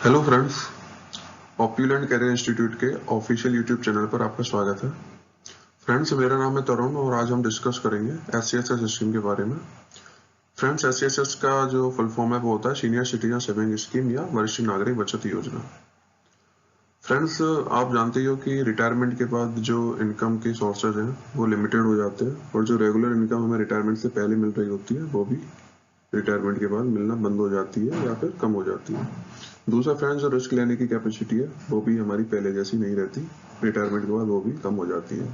Hello friends, ऑप्यूलेंट career institute के official YouTube channel पर आपका स्वागत है। फ्रेंड्स, मेरा नाम है तरुण और आज हम डिस्कस करेंगे SCSS स्कीम के बारे में। फ्रेंड्स, SCSS का जो फुल फॉर्म है वो होता है सीनियर सिटीजन सेविंग स्कीम या वरिष्ठ नागरिक बचत योजना। फ्रेंड्स, आप जानते ही हो कि रिटायरमेंट के बाद जो इनकम के सोर्सेज हैं वो लिमिटेड हो जाते हैं और जो रेगुलर इनकम हमें रिटायरमेंट से पहले मिल रही होती है वो भी रिटायरमेंट के बाद मिलना बंद हो जाती है या फिर कम हो जाती है। दूसरा फ्रेंड्स, जो रिस्क लेने की कैपेसिटी है वो भी हमारी पहले जैसी नहीं रहती, रिटायरमेंट के बाद वो भी कम हो जाती है।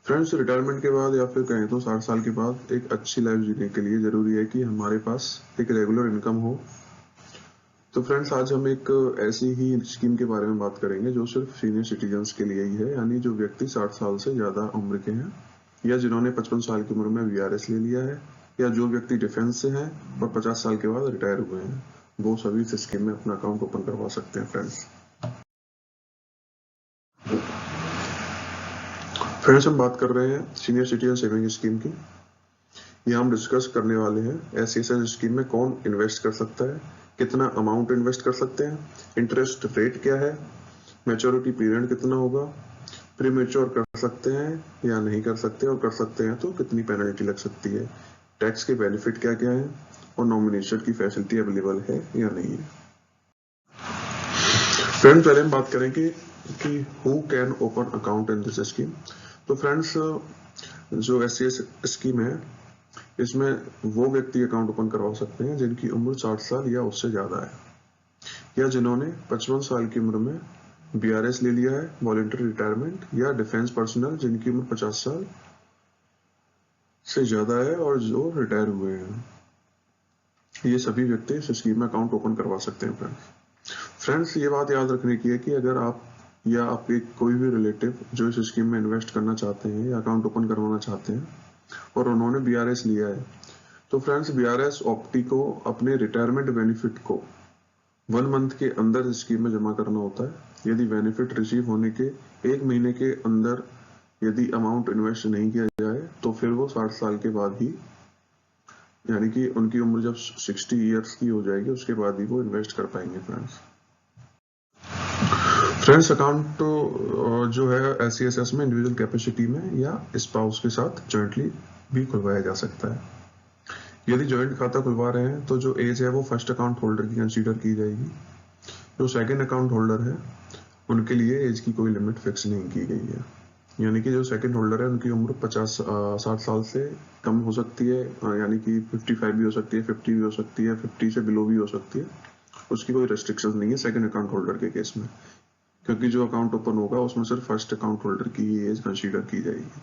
फ्रेंड्स, रिटायरमेंट के बाद या फिर कहें तो 60 साल के बाद एक अच्छी लाइफ जीने के लिए जरूरी है कि हमारे पास एक रेगुलर इनकम हो। तो फ्रेंड्स, आज हम एक ऐसी ही स्कीम के बारे में बात करेंगे जो सिर्फ सीनियर सिटीजन्स के लिए ही है, यानी जो व्यक्ति 60 साल से ज्यादा उम्र के हैं या जिन्होंने 55 साल की उम्र में VRS ले लिया है या जो व्यक्ति डिफेंस से हैं और 50 साल के बाद रिटायर हुए हैं, वो सभी इस स्कीम में अपना अकाउंट ओपन करवा सकते हैं। फ्रेंड्स, हम बात कर रहे हैं सीनियर सिटीजन सेविंग स्कीम की। यहाँ हम डिस्कस करने वाले हैं SCSS स्कीम में कौन इन्वेस्ट कर सकता है, कितना अमाउंट इन्वेस्ट कर सकते हैं, इंटरेस्ट रेट क्या है, मैच्योरिटी पीरियड कितना होगा, प्री मैच्योर कर सकते हैं या नहीं कर सकते, और कर सकते हैं तो कितनी पेनल्टी लग सकती है, टैक्स के बेनिफिट क्या क्या है, और नॉमिनेशन की फैसिलिटी अवेलेबल है या नहीं है। फ्रेंड्स, पहले हम बात करेंगे कि who can open account in this scheme. तो फ्रेंड्स, जो SCSS स्कीम है इसमें वो व्यक्ति अकाउंट ओपन करवा सकते हैं जिनकी उम्र 60 साल या उससे ज्यादा है, या जिन्होंने 55 साल की उम्र में VRS ले लिया है, वॉलंटरी रिटायरमेंट, या डिफेंस पर्सनल जिनकी उम्र 50 साल से ज्यादा है और जो रिटायर हुए हैं। ये सभी व्यक्ति इस स्कीम में अकाउंट ओपन करवा सकते हैं। फ्रेंड्स, ये बात याद रखने की है कि अगर आप या आपके कोई भी रिलेटिव जो इस स्कीम में इन्वेस्ट करना चाहते हैं या अकाउंट ओपन करवाना चाहते हैं और उन्होंने VRS लिया है, तो फ्रेंड्स VRS ऑप्टी को अपने रिटायरमेंट बेनिफिट को 1 मंथ के अंदर स्कीम में जमा करना होता है। यदि बेनिफिट रिसीव होने के 1 महीने के अंदर यदि अमाउंट इन्वेस्ट नहीं किया जाए तो फिर वो 60 साल के बाद ही, यानी कि उनकी उम्र जब 60 ईयर्स की हो जाएगी उसके बाद ही वो इन्वेस्ट कर पाएंगे। फ्रेंड्स, अकाउंट जो है SCSS में इंडिविजुअल कैपेसिटी में या स्पाउस के साथ जॉइंटली भी खुलवाया जा सकता है। यदि जॉइंट खाता खुलवा रहे हैं तो जो एज है वो फर्स्ट अकाउंट होल्डर की कंसीडर की जाएगी। जो सेकंड अकाउंट होल्डर है उनके लिए एज की कोई लिमिट फिक्स नहीं की गई है, यानी कि जो सेकंड होल्डर है उनकी उम्र 60 साल से कम हो सकती है, यानी कि 55 भी हो सकती है, 50 भी हो सकती है, 50 से बिलो भी हो सकती है। उसकी कोई रेस्ट्रिक्शन नहीं है सेकंड अकाउंट होल्डर के केस में, क्योंकि जो अकाउंट ओपन होगा उसमें सिर्फ फर्स्ट अकाउंट होल्डर की ही एज कंसीडर की जाएगी।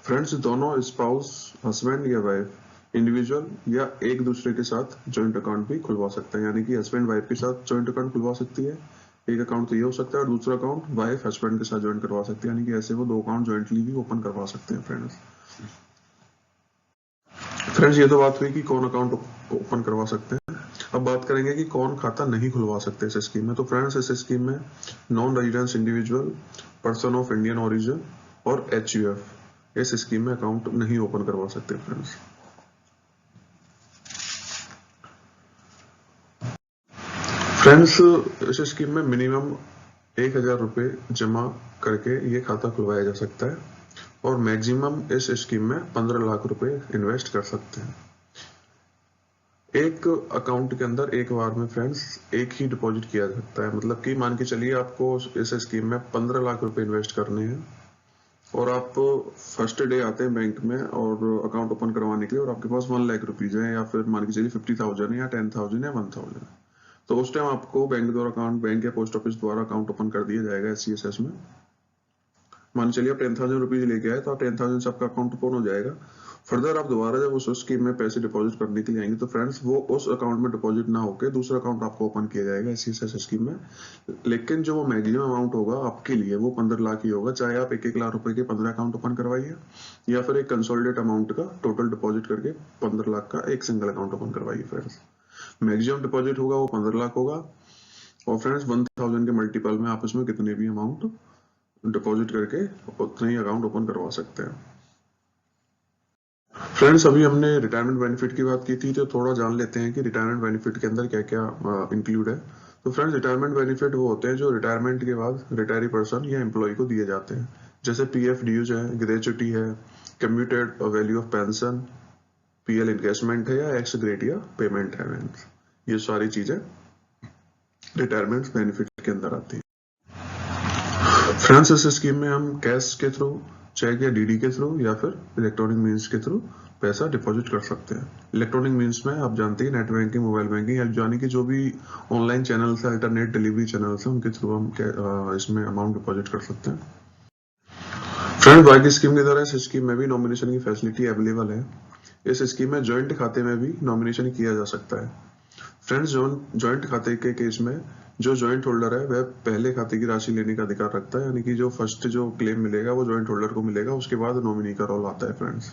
फ्रेंड्स, दोनों स्पाउस, हस्बैंड या वाइफ, इंडिविजुअल या एक दूसरे के साथ जॉइंट अकाउंट भी खुलवा सकते हैं, यानी कि हस्बैंड वाइफ के साथ जॉइंट अकाउंट खुलवा सकती है। एक अकाउंट तो ये हो सकता है और दूसरा अकाउंट वाइफ हस्बैंड के साथ ज्वाइन करवा सकती है, यानी कि ऐसे वो 2 अकाउंट ज्वाइंटली भी ओपन करवा सकते हैं। फ्रेंड्स, ये तो बात हुई कि कौन अकाउंट ओपन करवा सकते हैं। अब बात करेंगे कि कौन खाता नहीं खुलवा सकते इस स्कीम में। तो फ्रेंड्स, इस स्कीम में non residence individual, person of Indian origin और HUF इस स्कीम में अकाउंट नहीं ओपन करवा सकते। फ्रेंड्स, इस स्कीम में मिनिमम 1000 रुपए जमा करके ये खाता खुलवाया जा सकता है और मैक्सिमम इस स्कीम में 15 लाख रुपए इन्वेस्ट कर सकते हैं। एक अकाउंट के अंदर एक बार में फ्रेंड्स एक ही डिपॉजिट किया जा सकता है, मतलब कि मान के चलिए आपको इस स्कीम में 15 लाख रुपए इन्वेस्ट करने हैं और आप फर्स्ट डे आते हैं बैंक में और अकाउंट ओपन करवाने के लिए और आपके पास 1 लाख रुपीज है, या फिर मान के चलिए 50,000 है या 10,000 या 1,000 है, तो उस टाइम आपको बैंक द्वारा अकाउंट, बैंक या पोस्ट ऑफिस द्वारा अकाउंट ओपन कर दिया जाएगा SCSS में। मान चलिए आप 10,000 रुपीज लेके आए तो आप 10,000 से आपका अकाउंट ओपन हो जाएगा। फर्दर आप दोबारा जब उस स्कीम में पैसे डिपॉजिट करने के लिए आएंगे तो फ्रेंड्स वो उस अकाउंट में डिपॉजिट ना होकर दूसरा अकाउंट आपको ओपन किया जाएगा SCSS स्कीम में। लेकिन जो वो मैक्सिमम अमाउंट होगा आपके लिए वो 15 लाख ही होगा, चाहे आप 1-1 लाख रुपए के 15 अकाउंट ओपन करवाइए या फिर एक कंसोलिडेट अमाउंट का टोटल डिपॉजिट करके 15 लाख का एक सिंगल अकाउंट ओपन करवाइए। फ्रेंड्स, मैक्सिमम डिपॉजिट होगा वो 15 लाख होगा और फ्रेंड्स 1000 के मल्टीपल में आप इसमें कितने भी अमाउंट डिपॉजिट करके उतने ही अकाउंट ओपन करवा सकते हैं। फ्रेंड्स, अभी हमने रिटायरमेंट बेनिफिट की बात की थी, तो थोड़ा जान लेते हैं कि रिटायरमेंट बेनिफिट के अंदर क्या क्या इंक्लूड है। तो फ्रेंड्स, रिटायरमेंट बेनिफिट वो होते हैं जो रिटायरमेंट के बाद रिटायरी पर्सन या एम्प्लॉय को दिए जाते हैं, जैसे पीएफ ड्यूज है, ग्रेच्युटी है, commuted value of pension, PL investment है, या एक्स ग्रेटिया पेमेंट है। ये सारी चीजें रिटायरमेंट बेनिफिट के अंदर आती है। फ्रेंड्स, इस स्कीम में हम कैश के थ्रू, चेक या डीडी के थ्रू, या फिर इलेक्ट्रॉनिक मीन्स के थ्रू पैसा डिपॉजिट कर सकते हैं। इलेक्ट्रॉनिक मीन्स में आप जानते हैं नेट बैंकिंग, मोबाइल बैंकिंग, यानी कि जो भी ऑनलाइन चैनल है, अल्टरनेट डिलीवरी चैनल है, उनके थ्रू हम इसमें अमाउंट डिपॉजिट कर सकते हैं। फ्रेंड्स, बाकी स्कीम की तरह इस स्कीम में भी नॉमिनेशन की फैसिलिटी अवेलेबल है। इस स्कीम में ज्वाइंट खाते में भी नॉमिनेशन किया जा सकता है। फ्रेंड्स, ज्वाइंट खाते के केस में जो ज्वाइंट होल्डर है वह पहले खाते की राशि लेने का अधिकार रखता है, यानी कि जो फर्स्ट जो क्लेम मिलेगा वो ज्वाइंट होल्डर को मिलेगा, उसके बाद नॉमिनी का रोल आता है। फ्रेंड्स,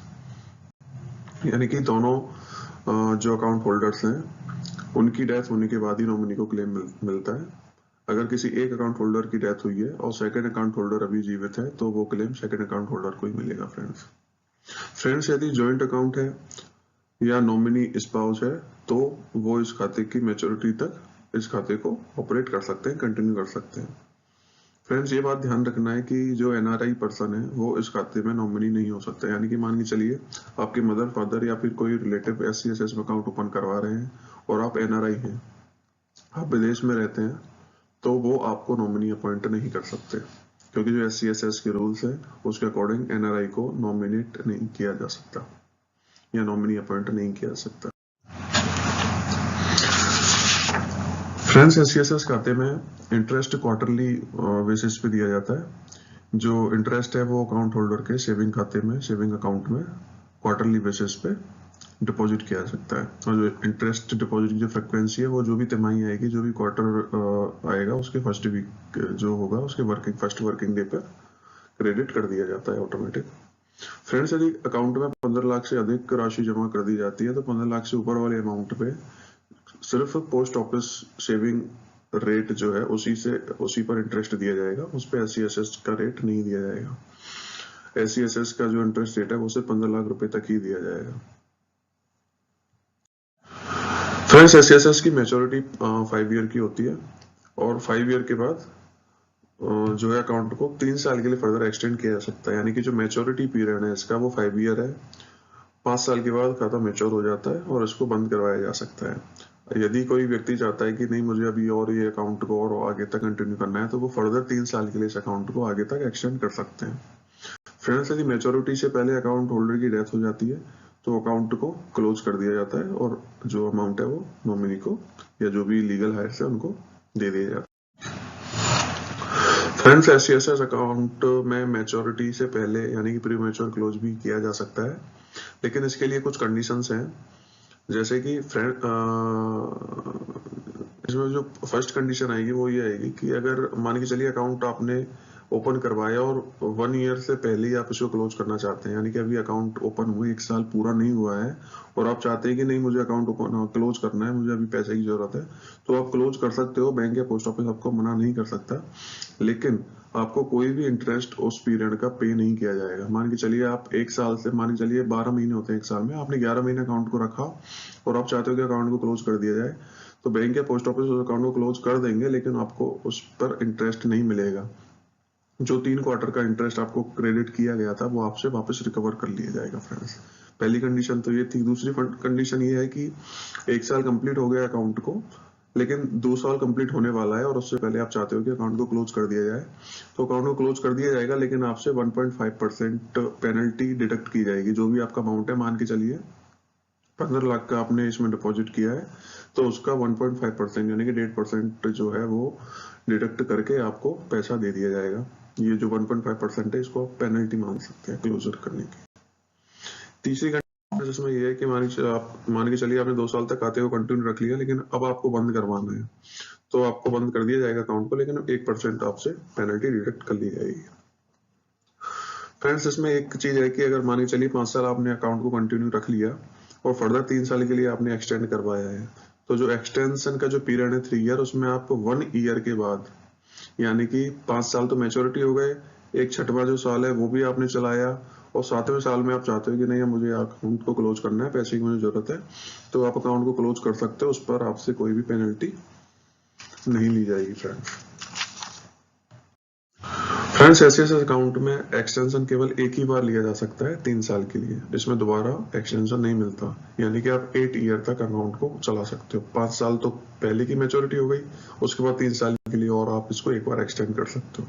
यानी कि दोनों जो अकाउंट होल्डर्स हैं उनकी डेथ होने के बाद ही नॉमिनी को क्लेम मिलता है। अगर किसी एक अकाउंट होल्डर की डेथ हुई है और सेकंड अकाउंट होल्डर अभी जीवित है, तो वो क्लेम सेकंड अकाउंट होल्डर को ही मिलेगा। फ्रेंड्स, यदि ज्वाइंट अकाउंट है या नॉमिनी स्पाउस है, तो वो इस खाते की मैच्योरिटी तक इस खाते को ऑपरेट कर सकते हैं, कंटिन्यू कर सकते हैं। फ्रेंड्स, ये बात ध्यान रखना है कि जो एनआरआई पर्सन है वो इस खाते में नॉमिनी नहीं हो सकता। यानी कि मान के चलिए आपके मदर, फादर या फिर कोई रिलेटिव SCSS में अकाउंट ओपन करवा रहे हैं और आप एनआरआई हैं, आप विदेश में रहते हैं, तो वो आपको नॉमिनी अपॉइंट नहीं कर सकते, क्योंकि जो SCSS के रूल्स है उसके अकॉर्डिंग एनआरआई को नॉमिनेट नहीं किया जा सकता या नॉमिनी अपॉइंट नहीं किया जा सकता। फ्रेंड्स, SCSS खाते में इंटरेस्ट क्वार्टरली बेसिस पे दिया जाता है। जो इंटरेस्ट है वो अकाउंट होल्डर के सेविंग खाते में, सेविंग अकाउंट में क्वार्टरली बेसिस पे डिपॉजिट किया जा सकता है। और जो इंटरेस्ट डिपॉजिट की जो फ्रिक्वेंसी है वो जो भी तिमाही आएगी, जो भी क्वार्टर आएगा, उसके फर्स्ट वीक जो होगा उसके फर्स्ट वर्किंग डे पर क्रेडिट कर दिया जाता है ऑटोमेटिक। फ्रेंड्स, यदि अकाउंट में 15 लाख से अधिक राशि जमा कर दी जाती है, तो 15 लाख से ऊपर वाले अमाउंट पे सिर्फ पोस्ट ऑफिस सेविंग रेट जो है उसी पर इंटरेस्ट दिया जाएगा, उस पर SCSS का रेट नहीं दिया जाएगा। SCSS का जो इंटरेस्ट रेट है वो सिर्फ 15 लाख रुपए तक ही दिया जाएगा। फ्रेंड्स, SCSS की मैच्योरिटी 5 ईयर की होती है, और 5 ईयर के बाद जो है अकाउंट को 3 साल के लिए फर्दर एक्सटेंड किया जा सकता है। यानी कि जो मैच्योरिटी पीरियड है इसका वो 5 ईयर है। 5 साल के बाद खाता मैच्योर हो जाता है और इसको बंद करवाया जा सकता है। यदि कोई व्यक्ति चाहता है कि नहीं, मुझे अभी और ये अकाउंट को और आगे तक कंटिन्यू करना है, तो वो फर्दर 3 साल के लिए इस अकाउंट को आगे तक एक्सटेंड कर सकते हैं। फ्रेंड्स, यदि मैच्योरिटी से पहले अकाउंट होल्डर की डेथ हो जाती है, तो अकाउंट को क्लोज कर दिया जाता है और जो अमाउंट है वो नॉमिनी को या जो भी लीगल हायर्स है उनको दे दिया जाता है। फ्रेंड्स, SCSS अकाउंट में मैच्योरिटी से पहले यानी कि प्री मैच्योर क्लोज भी किया जा सकता है, लेकिन इसके लिए कुछ कंडीशंस हैं। जैसे कि फ्रेंड, इसमें जो फर्स्ट कंडीशन आएगी वो ये आएगी कि अगर मान के चलिए अकाउंट आपने ओपन करवाया और 1 ईयर से पहले ही आप इसको क्लोज करना चाहते हैं, यानी कि अभी अकाउंट ओपन हुए 1 साल पूरा नहीं हुआ है और आप चाहते हैं कि नहीं, मुझे अकाउंट ओपन क्लोज करना है, मुझे अभी पैसे की जरूरत है, तो आप क्लोज कर सकते हो। बैंक या पोस्ट ऑफिस आपको मना नहीं कर सकता, लेकिन आपको कोई भी इंटरेस्ट उस पीरियड का पे नहीं किया जाएगा। मान के चलिए आप 1 साल से, मान के चलिए 12 महीने होते हैं 1 साल में, आपने 11 महीने अकाउंट को रखा और आप चाहते हो कि अकाउंट को क्लोज कर दिया जाए, तो बैंक या पोस्ट ऑफिस उस अकाउंट को क्लोज कर देंगे, लेकिन आपको उस पर इंटरेस्ट नहीं मिलेगा। जो 3 क्वार्टर का इंटरेस्ट आपको क्रेडिट किया गया था वो आपसे वापस रिकवर कर लिया जाएगा। फ्रेंड्स, पहली कंडीशन तो ये थी। दूसरी कंडीशन ये है कि 1 साल कंप्लीट हो गया अकाउंट को, लेकिन 2 साल कंप्लीट होने वाला है और उससे पहले आप चाहते हो कि अकाउंट को क्लोज कर दिया जाए, तो अकाउंट को क्लोज कर दिया जाएगा, लेकिन आपसे 1.5% पेनल्टी डिडक्ट की जाएगी। जो भी आपका अमाउंट है, मान के चलिए 15 लाख का आपने इसमें डिपॉजिट किया है, तो उसका 1.5% यानी कि 1.5% जो है वो डिडक्ट करके आपको पैसा दे दिया जाएगा। ये जो 1.5% है इसको आप पेनल्टी मान सकते हैं क्लोजर करने की। तीसरी कंडीशन जिसमें ये है कि मान के चलिए आपने 2 साल तक खाते को कंटिन्यू रख लिया, लेकिन अब आपको बंद करवाना है, तो आपको बंद कर दिया जाएगा अकाउंट को, लेकिन 1% आपसे पेनल्टी डिडक्ट कर ली जाएगी। फ्रेंड्स, इसमें एक चीज है कि अगर मान के चलिए 5 साल आपने अकाउंट को कंटिन्यू रख लिया और फर्दर 3 साल के लिए आपने एक्सटेंड करवाया है, तो जो एक्सटेंशन का जो पीरियड है 3 ईयर, उसमें आप 1 ईयर के बाद, यानी कि 5 साल तो मैच्योरिटी हो गए, एक छठवां जो साल है वो भी आपने चलाया और 7वें साल में आप चाहते हो कि नहीं मुझे अकाउंट को क्लोज करना है, पैसे की मुझे जरूरत है, तो आप अकाउंट को क्लोज कर सकते हो, उस पर आपसे कोई भी पेनल्टी नहीं ली जाएगी फ्रेंड्स एसएस अकाउंट में एक्सटेंशन केवल एक ही बार लिया जा सकता है 3 साल के लिए, इसमें दोबारा एक्सटेंशन नहीं मिलता, यानी कि आप 8 ईयर तक अकाउंट को चला सकते हो। 5 साल तो पहले की मैच्योरिटी हो गई, उसके बाद 3 साल के लिए और आप इसको एक बार एक्सटेंड कर सकते हो।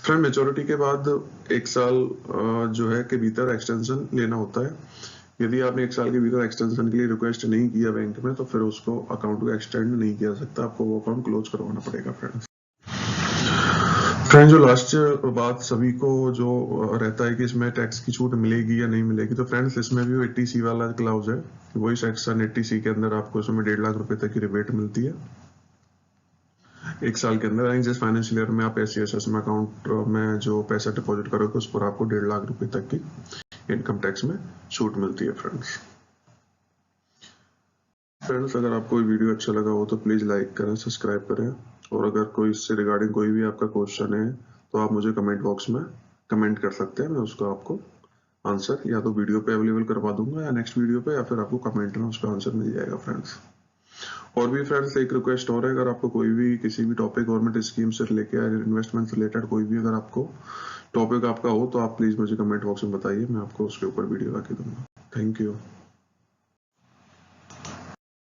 फ्रेंड मैच्योरिटी के बाद 1 साल जो है के भीतर एक्सटेंशन लेना होता है। यदि आपने 1 साल के भीतर एक्सटेंशन के लिए रिक्वेस्ट नहीं किया बैंक में, तो फिर उसको अकाउंट को एक्सटेंड नहीं किया सकता, आपको वो अकाउंट क्लोज करवाना पड़ेगा फ्रेंड जो लास्ट बात सभी को जो रहता है कि इसमें टैक्स की छूट मिलेगी या नहीं मिलेगी, तो फ्रेंड्स इसमें भी 80C वाला क्लाउज है, वही सेक्शन 80C के अंदर आपको इसमें 1.5 लाख रुपए तक की रिबेट मिलती है 1 साल के अंदर। जिस फाइनेंशियल ईयर में आप एससीएसएस में अकाउंट में जो पैसा डिपॉजिट करोगे उस पर आपको 1.5 लाख रुपए तक की इनकम टैक्स में छूट मिलती है फ्रेंड्स अगर आपको वीडियो अच्छा लगा हो तो प्लीज लाइक करें, सब्सक्राइब करें, और अगर कोई इससे रिगार्डिंग कोई भी आपका क्वेश्चन है तो आप मुझे कमेंट बॉक्स में कमेंट कर सकते हैं, मैं उसका आपको आंसर या तो वीडियो पे अवेलेबल करवा दूंगा या नेक्स्ट वीडियो पे, या फिर आपको कमेंट में उसका आंसर मिल जाएगा फ्रेंड्स। और भी फ्रेंड्स एक रिक्वेस्ट और है, अगर आपको कोई भी किसी भी टॉपिक गवर्नमेंट स्कीम से लेके इन्वेस्टमेंट से रिलेटेड कोई भी अगर आपको टॉपिक आपका हो तो आप प्लीज मुझे कमेंट बॉक्स में बताइए, मैं आपको उसके ऊपर वीडियो लाके दूंगा। Thank you.